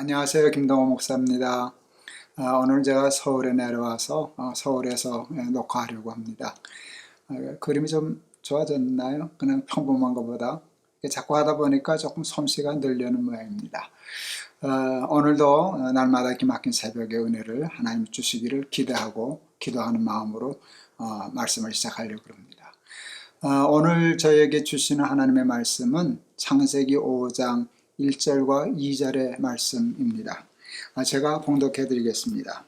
안녕하세요. 김동호 목사입니다. 오늘 제가 서울에 내려와서 서울에서 녹화하려고 합니다. 그림이 좀 좋아졌나요? 그냥 평범한 것보다. 자꾸 하다 보니까 조금 솜씨가 늘려는 모양입니다. 오늘도 날마다 기막힌 새벽의 은혜를 하나님 주시기를 기대하고 기도하는 마음으로 말씀을 시작하려고 합니다. 오늘 저에게 주시는 하나님의 말씀은 창세기 5장 1절과 2절의 말씀입니다. 제가 봉독해 드리겠습니다.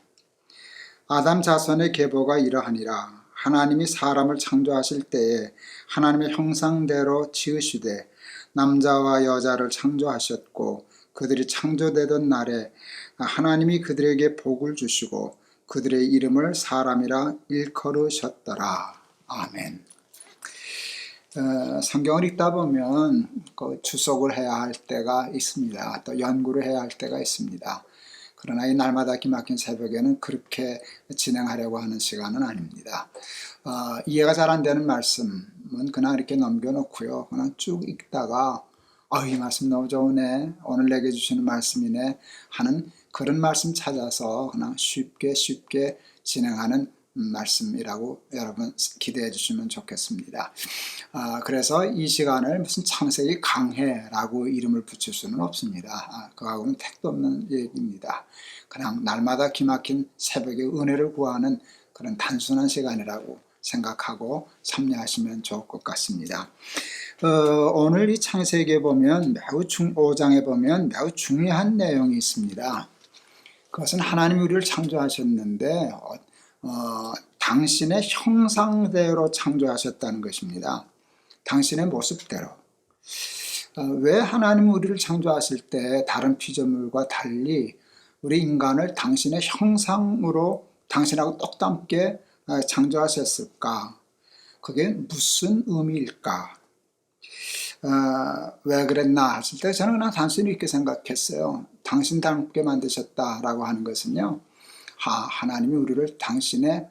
아담 자손의 계보가 이러하니라. 하나님이 사람을 창조하실 때에 하나님의 형상대로 지으시되 남자와 여자를 창조하셨고 그들이 창조되던 날에 하나님이 그들에게 복을 주시고 그들의 이름을 사람이라 일컬으셨더라. 아멘. 성경을 읽다 보면 주석을 해야 할 때가 있습니다. 또 연구를 해야 할 때가 있습니다. 그러나 이 날마다 기막힌 새벽에는 그렇게 진행하려고 하는 시간은 아닙니다. 이해가 잘 안 되는 말씀은 그냥 이렇게 넘겨놓고요. 그냥 쭉 읽다가 이 말씀 너무 좋으네, 오늘 내게 주시는 말씀이네 하는 그런 말씀 찾아서 그냥 쉽게 진행하는 말씀이라고 여러분 기대해 주시면 좋겠습니다. 그래서 이 시간을 무슨 창세기 강해라고 이름을 붙일 수는 없습니다. 그거하고는 택도 없는 얘기입니다. 그냥 날마다 기막힌 새벽의 은혜를 구하는 그런 단순한 시간이라고 생각하고 참여하시면 좋을 것 같습니다. 오늘 이 창세기에 보면 5장에 보면 매우 중요한 내용이 있습니다. 그것은 하나님이 우리를 창조하셨는데 당신의 형상대로 창조하셨다는 것입니다. 당신의 모습대로. 왜 하나님이 우리를 창조하실 때 다른 피조물과 달리 우리 인간을 당신의 형상으로 당신하고 똑같게 창조하셨을까? 그게 무슨 의미일까? 왜 그랬나 했을 때 저는 그냥 단순히 이렇게 생각했어요. 당신 닮게 만드셨다라고 하는 것은요, 하나님이 우리를 당신의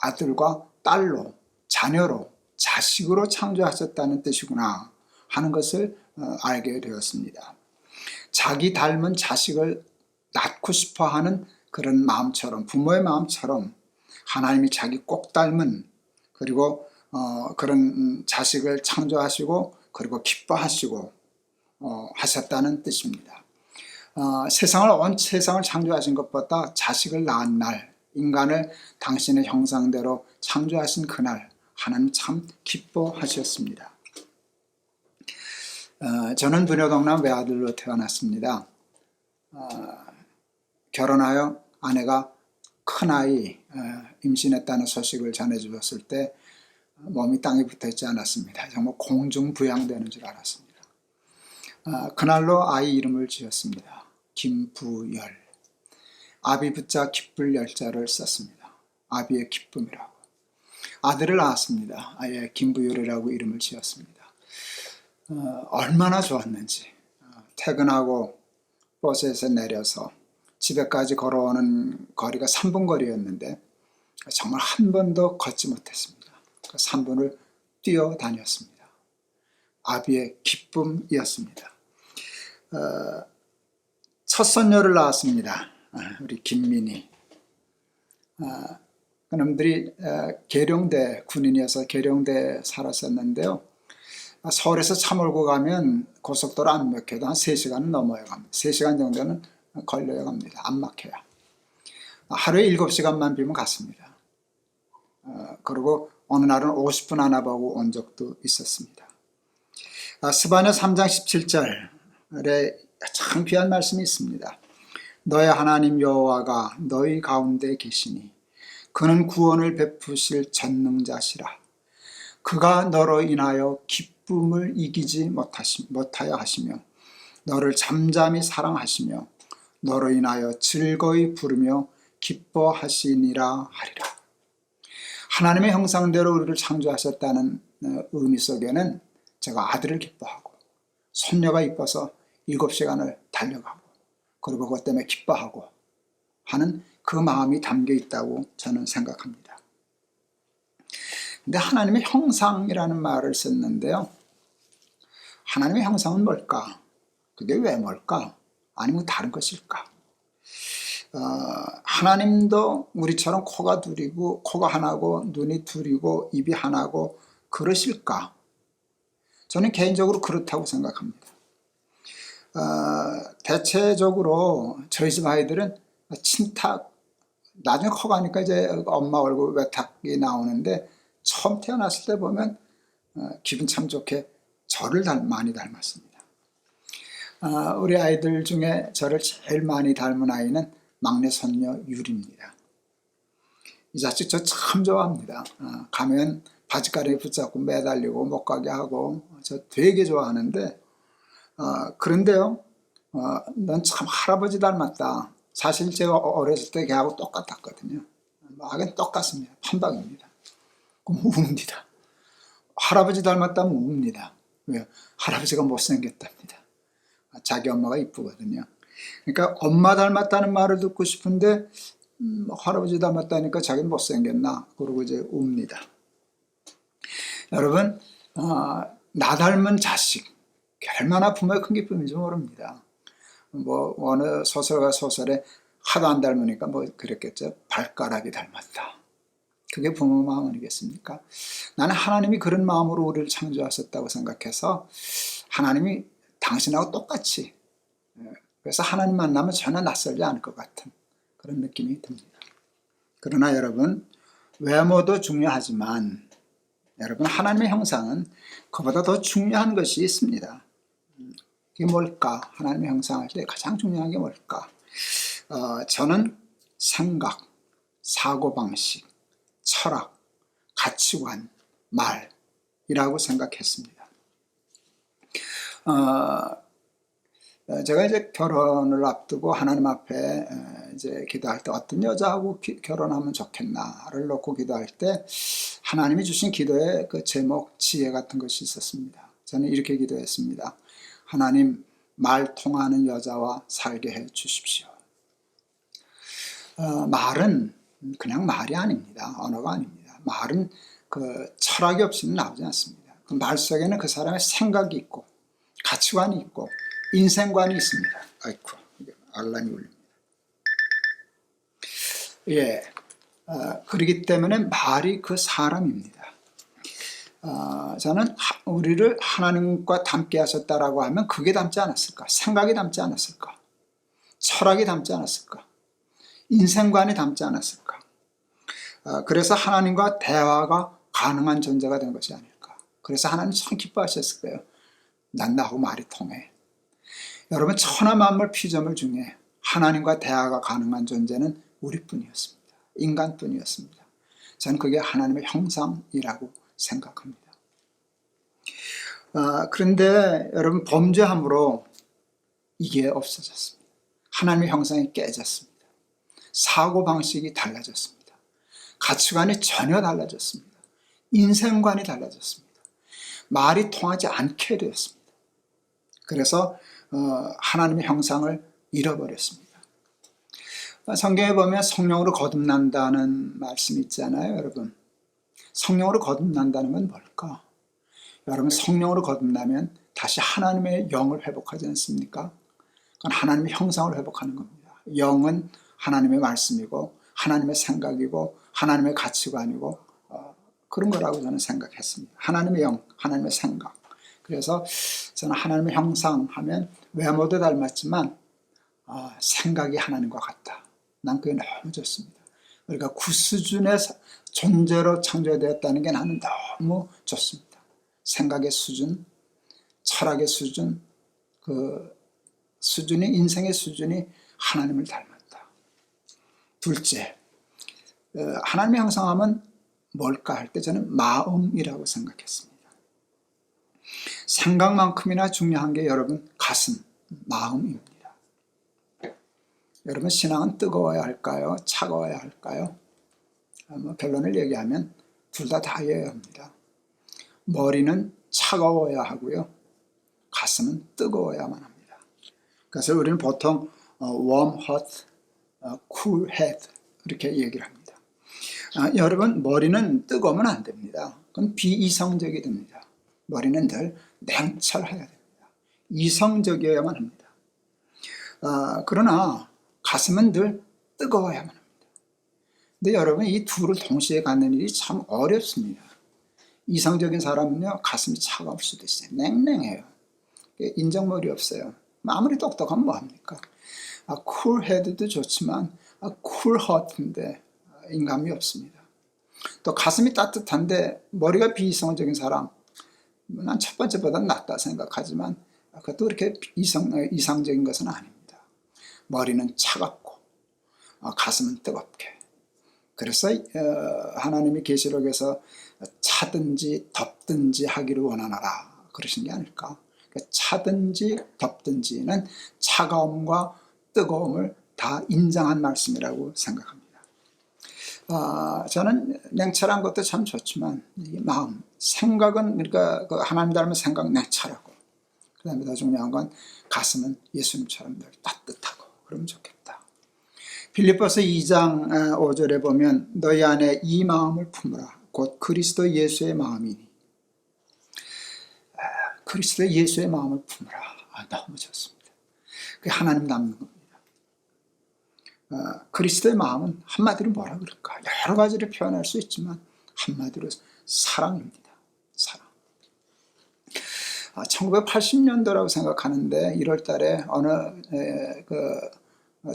아들과 딸로, 자녀로, 자식으로 창조하셨다는 뜻이구나 하는 것을 알게 되었습니다. 자기 닮은 자식을 낳고 싶어 하는 그런 마음처럼, 부모의 마음처럼 하나님이 자기 꼭 닮은, 그리고 그런 자식을 창조하시고 그리고 기뻐하시고 하셨다는 뜻입니다. 온 세상을 창조하신 것보다 자식을 낳은 날, 인간을 당신의 형상대로 창조하신 그날 하나님 참 기뻐하셨습니다. 저는 부녀동남 외아들로 태어났습니다. 결혼하여 아내가 큰아이 임신했다는 소식을 전해주었을 때 몸이 땅에 붙어있지 않았습니다. 정말 공중부양되는 줄 알았습니다. 그날로 아이 이름을 지었습니다. 김부열. 아비 붙자 기쁠 열자를 썼습니다. 아비의 기쁨이라고. 아들을 낳았습니다. 아예 김부열이라고 이름을 지었습니다. 얼마나 좋았는지. 퇴근하고 버스에서 내려서 집에까지 걸어오는 거리가 3분 거리였는데 정말 한 번도 걷지 못했습니다. 그 3분을 뛰어다녔습니다. 아비의 기쁨이었습니다. 첫 손녀를 낳았습니다. 우리 김민희. 그놈들이 계룡대 군인이어서 계룡대에 살았었는데요. 서울에서 차 몰고 가면 고속도로 안 막혀도 한 3시간은 넘어야 갑니다. 3시간 정도는 걸려야 갑니다. 안 막혀요. 하루에 7시간만 비면 갔습니다. 그리고 어느 날은 50분 안 와보고 온 적도 있었습니다. 스바냐 3장 17절에 참 귀한 말씀이 있습니다. 너의 하나님 여호와가 너희 가운데 계시니 그는 구원을 베푸실 전능자시라. 그가 너로 인하여 기쁨을 이기지 못하여 하시며 너를 잠잠히 사랑하시며 너로 인하여 즐거이 부르며 기뻐하시니라 하리라. 하나님의 형상대로 우리를 창조하셨다는 의미 속에는 제가 아들을 기뻐하고 손녀가 이뻐서 7시간을 달려가고 그리고 그것 때문에 기뻐하고 하는 그 마음이 담겨 있다고 저는 생각합니다. 근데 하나님의 형상이라는 말을 썼는데요. 하나님의 형상은 뭘까? 그게 왜 뭘까? 아니면 다른 것일까? 하나님도 우리처럼 코가 둘이고 코가 하나고 눈이 둘이고 입이 하나고 그러실까? 저는 개인적으로 그렇다고 생각합니다. 대체적으로 저희 집 아이들은 친탁, 나중에 커가니까 이제 엄마 얼굴 외탁이 나오는데 처음 태어났을 때 보면 기분 참 좋게 저를 많이 닮았습니다. 우리 아이들 중에 저를 제일 많이 닮은 아이는 막내 손녀 유리입니다. 이 자식 저 참 좋아합니다. 가면 바지가랑이 붙잡고 매달리고 못 가게 하고 저 되게 좋아하는데 그런데요, 넌 참 할아버지 닮았다. 사실 제가 어렸을 때 걔하고 똑같았거든요. 하긴 똑같습니다. 판박입니다. 그럼 웁니다. 할아버지 닮았다면 웁니다. 왜요? 할아버지가 못생겼답니다. 자기 엄마가 이쁘거든요. 그러니까 엄마 닮았다는 말을 듣고 싶은데 할아버지 닮았다니까 자기는 못생겼나? 그러고 이제 웁니다. 여러분, 나 닮은 자식 얼마나 부모의 큰 기쁨인지 모릅니다. 뭐 어느 소설가 소설에 하도 안 닮으니까 뭐 그랬겠죠. 발가락이 닮았다. 그게 부모 마음 아니겠습니까? 나는 하나님이 그런 마음으로 우리를 창조하셨다고 생각해서 하나님이 당신하고 똑같이, 그래서 하나님 만나면 전혀 낯설지 않을 것 같은 그런 느낌이 듭니다. 그러나 여러분, 외모도 중요하지만 여러분, 하나님의 형상은 그보다 더 중요한 것이 있습니다. 그게 뭘까? 하나님의 형상할 때 가장 중요한 게 뭘까? 저는 생각, 사고방식, 철학, 가치관, 말이라고 생각했습니다. 제가 이제 결혼을 앞두고 하나님 앞에 이제 기도할 때 어떤 여자하고 결혼하면 좋겠나를 놓고 기도할 때 하나님이 주신 기도의 그 제목, 지혜 같은 것이 있었습니다. 저는 이렇게 기도했습니다. 하나님, 말 통하는 여자와 살게 해 주십시오. 말은 그냥 말이 아닙니다. 언어가 아닙니다. 말은 그 철학이 없이는 나오지 않습니다. 그 말 속에는 그 사람의 생각이 있고 가치관이 있고 인생관이 있습니다. 아이쿠, 알람이 울립니다. 예, 그렇기 때문에 말이 그 사람입니다. 저는 우리를 하나님과 닮게 하셨다라고 하면 그게 닮지 않았을까? 생각이 닮지 않았을까? 철학이 닮지 않았을까? 인생관이 닮지 않았을까? 그래서 하나님과 대화가 가능한 존재가 된 것이 아닐까? 그래서 하나님 참 기뻐하셨을 거예요. 난 나하고 말이 통해. 여러분, 천하 만물 피조물 중에 하나님과 대화가 가능한 존재는 우리뿐이었습니다. 인간뿐이었습니다. 저는 그게 하나님의 형상이라고 생각합니다. 그런데 여러분, 범죄함으로 이게 없어졌습니다. 하나님의 형상이 깨졌습니다. 사고방식이 달라졌습니다. 가치관이 전혀 달라졌습니다. 인생관이 달라졌습니다. 말이 통하지 않게 되었습니다. 그래서 하나님의 형상을 잃어버렸습니다. 성경에 보면 성령으로 거듭난다는 말씀이 있잖아요, 여러분. 성령으로 거듭난다는 건 뭘까? 여러분, 성령으로 거듭나면 다시 하나님의 영을 회복하지 않습니까? 그건 하나님의 형상을 회복하는 겁니다. 영은 하나님의 말씀이고 하나님의 생각이고 하나님의 가치관이고 그런 거라고 저는 생각했습니다. 하나님의 영, 하나님의 생각. 그래서 저는 하나님의 형상 하면 외모도 닮았지만 생각이 하나님과 같다. 난 그게 너무 좋습니다. 우리가 그 수준의 존재로 창조되었다는 게 나는 너무 좋습니다. 생각의 수준, 철학의 수준, 그 수준이, 인생의 수준이 하나님을 닮았다. 둘째, 하나님의 형상하면 뭘까 할 때 저는 마음이라고 생각했습니다. 생각만큼이나 중요한 게 여러분 가슴, 마음입니다. 여러분, 신앙은 뜨거워야 할까요? 차가워야 할까요? 결론을 얘기하면 둘 다 다여야 합니다. 머리는 차가워야 하고요. 가슴은 뜨거워야만 합니다. 그래서 우리는 보통 warm, hot, cool head 이렇게 얘기를 합니다. 여러분, 머리는 뜨거우면 안 됩니다. 그건 비이성적이 됩니다. 머리는 늘 냉철해야 됩니다. 이성적이어야만 합니다. 그러나 가슴은 늘 뜨거워야만 합니다. 근데 여러분, 이 둘을 동시에 갖는 일이 참 어렵습니다. 이성적인 사람은요, 가슴이 차가울 수도 있어요. 냉랭해요. 인정머리 없어요. 아무리 똑똑하면 뭐합니까? 쿨헤드도 좋지만 쿨허트인데 인감이 없습니다. 또 가슴이 따뜻한데 머리가 비이성적인 사람, 난 첫 번째보다 낫다 생각하지만 그것도 그렇게 이상적인 것은 아닙니다. 머리는 차갑고 가슴은 뜨겁게. 그래서 하나님이 계시록에서 차든지 덥든지 하기를 원하노라 그러신 게 아닐까. 차든지 덥든지는 차가움과 뜨거움을 다 인정한 말씀이라고 생각합니다. 저는 냉철한 것도 참 좋지만 이 마음, 생각은, 그러니까 그 하나님 닮은 생각 냉철하고, 그 다음에 더 중요한 건 가슴은 예수님처럼 늘 따뜻하고 그러면 좋겠다. 빌립보서 2장 5절에 보면 너희 안에 이 마음을 품으라 곧 그리스도 예수의 마음이니. 그리스도 예수의 마음을 품으라. 너무 좋습니다. 그게 하나님 닮는 겁니다. 그리스도의 마음은 한마디로 뭐라 그럴까? 여러 가지를 표현할 수 있지만 한마디로 사랑입니다. 사랑. 1980년도라고 생각하는데 1월 달에 어느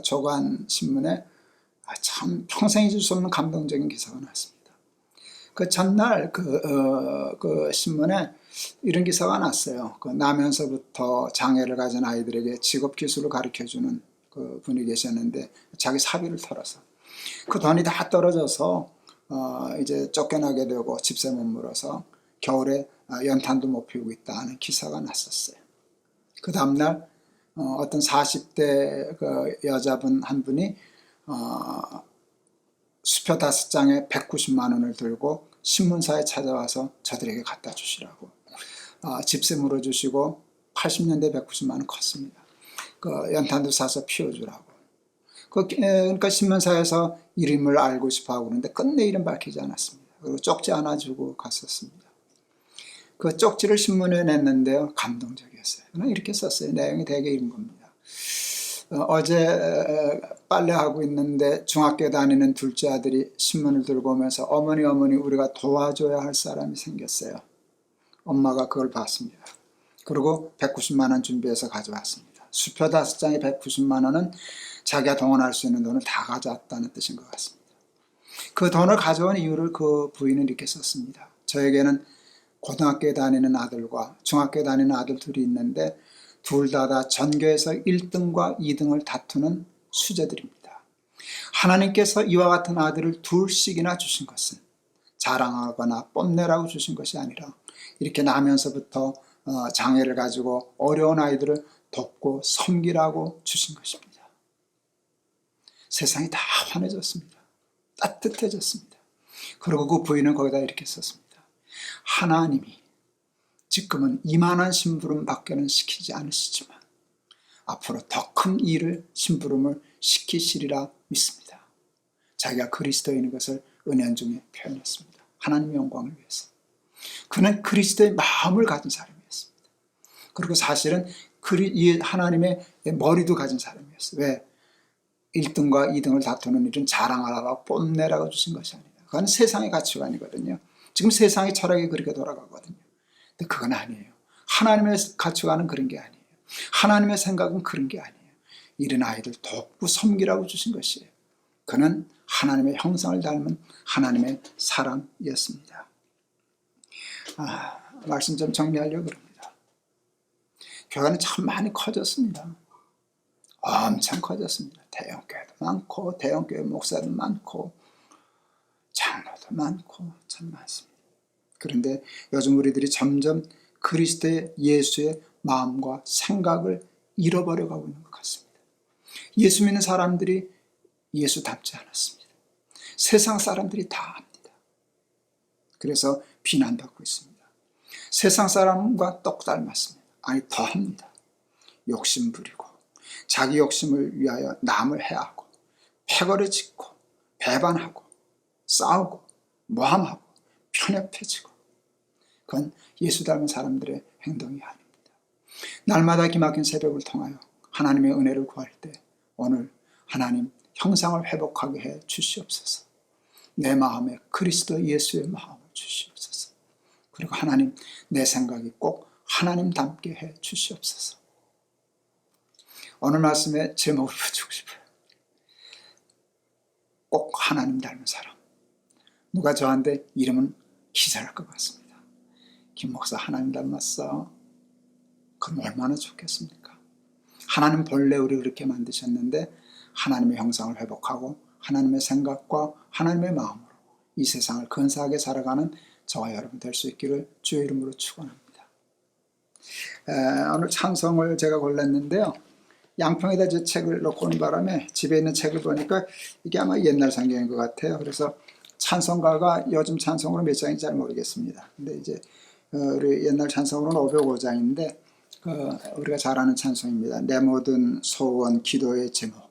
조간 신문에 참 평생 잊을 수 없는 감동적인 기사가 나왔습니다. 그 전날 그 신문에 이런 기사가 났어요. 나면서부터 장애를 가진 아이들에게 직업 기술을 가르쳐주는 그 분이 계셨는데 자기 사비를 털어서 그 돈이 다 떨어져서 이제 쫓겨나게 되고 집세 못 물어서 겨울에 연탄도 못 피우고 있다는 기사가 났었어요. 그 다음날 어떤 40대 그 여자분 한 분이 수표 5장에 190만 원을 들고 신문사에 찾아와서 저들에게 갖다 주시라고 집세 물어주시고 80년대 190만 원 컸습니다. 그 연탄도 사서 피워주라고. 그러니까 신문사에서 이름을 알고 싶어하고 그러는데 끝내 이름 밝히지 않았습니다. 그리고 쪽지 하나 주고 갔었습니다. 그 쪽지를 신문에 냈는데요, 감동적이었어요. 이렇게 썼어요. 내용이 되게 이런 겁니다. 어제 빨래하고 있는데 중학교 다니는 둘째 아들이 신문을 들고 오면서 어머니 우리가 도와줘야 할 사람이 생겼어요. 엄마가 그걸 봤습니다. 그리고 190만 원 준비해서 가져왔습니다. 수표 5장에 190만 원은 자기가 동원할 수 있는 돈을 다 가져왔다는 뜻인 것 같습니다. 그 돈을 가져온 이유를 그 부인은 이렇게 썼습니다. 저에게는 고등학교에 다니는 아들과 중학교에 다니는 아들 둘이 있는데 둘 다 전교에서 1등과 2등을 다투는 수재들입니다. 하나님께서 이와 같은 아들을 둘씩이나 주신 것은 자랑하거나 뽐내라고 주신 것이 아니라 이렇게 나면서부터 장애를 가지고 어려운 아이들을 돕고 섬기라고 주신 것입니다. 세상이 다 환해졌습니다. 따뜻해졌습니다. 그리고 그 부인은 거기다 이렇게 썼습니다. 하나님이 지금은 이만한 심부름 밖에는 시키지 않으시지만 앞으로 더 큰 일을 심부름을 시키시리라 믿습니다. 자기가 그리스도인인 것을 은연중에 표현했습니다. 하나님의 영광을 위해서. 그는 그리스도의 마음을 가진 사람이었습니다. 그리고 사실은 하나님의 머리도 가진 사람이었어요. 왜? 1등과 2등을 다투는 일은 자랑하라고 뽐내라고 주신 것이 아니라 그건 세상의 가치관이거든요. 지금 세상의 철학이 그렇게 돌아가거든요. 근데 그건 아니에요. 하나님의 가치관은 그런 게 아니에요. 하나님의 생각은 그런 게 아니에요. 이런 아이들 돕고 섬기라고 주신 것이에요. 그는 하나님의 형상을 닮은 하나님의 사람이었습니다. 말씀 좀 정리하려고 합니다. 교회는 참 많이 커졌습니다. 엄청 커졌습니다. 대형교회도 많고 대형교회 목사도 많고 장로도 많고 참 많습니다. 그런데 요즘 우리들이 점점 그리스도의 예수의 마음과 생각을 잃어버려 가고 있는 것 같습니다. 예수 믿는 사람들이 예수 닮지 않았습니다. 세상 사람들이 다 합니다. 그래서 비난받고 있습니다. 세상 사람과 똑 닮았습니다. 아니 더 합니다. 욕심 부리고 자기 욕심을 위하여 남을 해하고 패거리 짓고 배반하고 싸우고 모함하고 편협해지고 그건 예수 닮은 사람들의 행동이 아닙니다. 날마다 기막힌 새벽을 통하여 하나님의 은혜를 구할 때 오늘 하나님 형상을 회복하게 해 주시옵소서. 내 마음에 그리스도 예수의 마음을 주시옵소서. 그리고 하나님 내 생각이 꼭 하나님 닮게 해 주시옵소서. 오늘 말씀에 제목을 붙이고 싶어요. 꼭 하나님 닮은 사람. 누가 저한테 이름은 기절할 것 같습니다. 김 목사 하나님 닮았어. 그럼 얼마나 좋겠습니까? 하나님 본래 우리 그렇게 만드셨는데 하나님의 형상을 회복하고 하나님의 생각과 하나님의 마음으로 이 세상을 근사하게 살아가는 저와 여러분 될 수 있기를 주의 이름으로 축원합니다. 오늘 찬송을 제가 골랐는데요. 양평에다 제 책을 놓고 오는 바람에 집에 있는 책을 보니까 이게 아마 옛날 성경인 것 같아요. 그래서 찬송가가 요즘 찬송으로 몇 장인지 잘 모르겠습니다. 근데 이제 우리 옛날 찬송으로는 505장인데 우리가 잘 아는 찬송입니다. 내 모든 소원 기도의 제목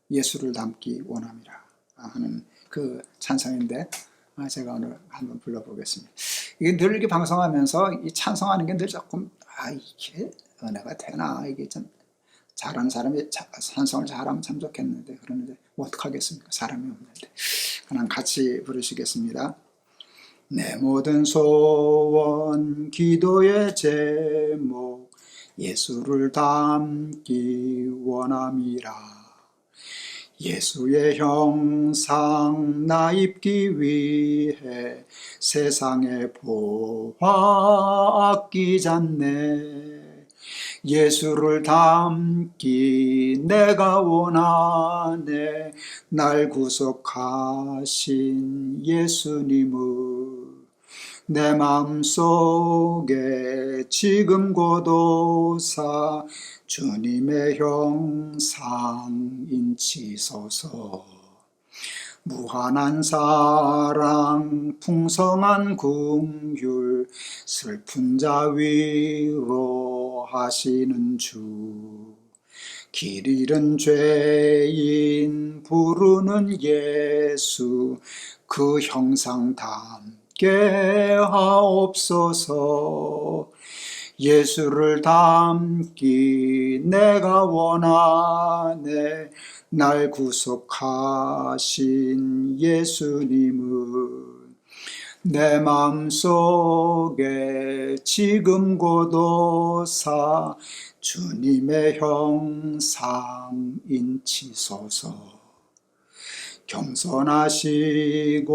예수를 닮기 원함이라 하는 그 찬송인데 제가 오늘 한번 불러보겠습니다. 이게 늘 이렇게 방송하면서 이 찬송하는 게 늘 조금 이게 은혜가 되나, 이게 좀 잘하는 사람이 찬송을 잘하면 참 좋겠는데 그러는데 뭐 어떡하겠습니까? 사람이 없는데. 그냥 같이 부르시겠습니다. 내 모든 소원 기도의 제목 예수를 닮기 원함이라. 예수의 형상 나 입기 위해 세상의 보화 아끼지 않네. 예수를 닮기 내가 원하네. 날 구속하신 예수님을 내 마음속에 지금 고도사 주님의 형상 인치소서. 무한한 사랑 풍성한 긍휼 슬픈 자 위로하시는 주. 길 잃은 죄인 부르는 예수 그 형상 담게 하옵소서. 예수를 닮기 내가 원하네. 날 구속하신 예수님을 내 마음속에 지금 고도사 주님의 형상 인치소서. 겸손하시고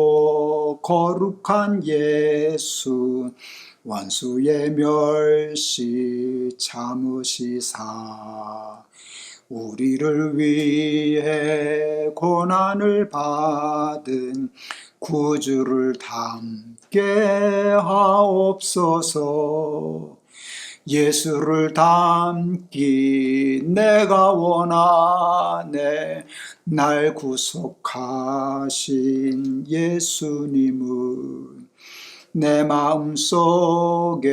거룩한 예수 원수의 멸시 참으시사 우리를 위해 고난을 받은 구주를 닮게 하옵소서. 예수를 닮기 내가 원하네. 날 구속하신 예수님을 내 마음속에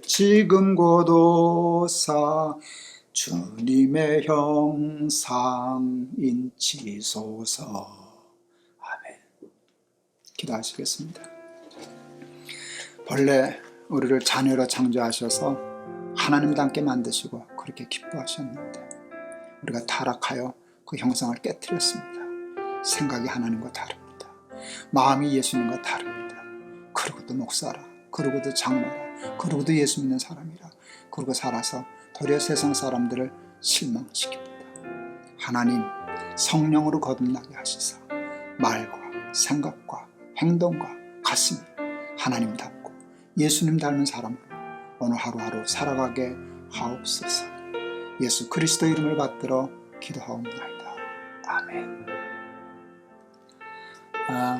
지금 고도사 주님의 형상 인치소서. 아멘. 기도하시겠습니다. 본래 우리를 자녀로 창조하셔서 하나님 닮게 만드시고 그렇게 기뻐하셨는데 우리가 타락하여 그 형상을 깨뜨렸습니다. 생각이 하나님과 다릅니다. 마음이 예수님과 다릅니다. 그러고도 목사라, 그러고도 장로라, 그러고도 예수 믿는 사람이라 그러고 살아서 도리어 세상 사람들을 실망시킵니다. 하나님 성령으로 거듭나게 하시사 말과 생각과 행동과 가슴이 하나님 닮고 예수님 닮은 사람으로 오늘 하루하루 살아가게 하옵소서. 예수 그리스도 이름을 받들어 기도하옵나이다. 아멘.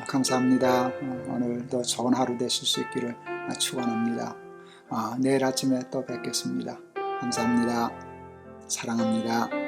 감사합니다. 오늘도 좋은 하루 되실 수 있기를 축원합니다. 내일 아침에 또 뵙겠습니다. 감사합니다. 사랑합니다.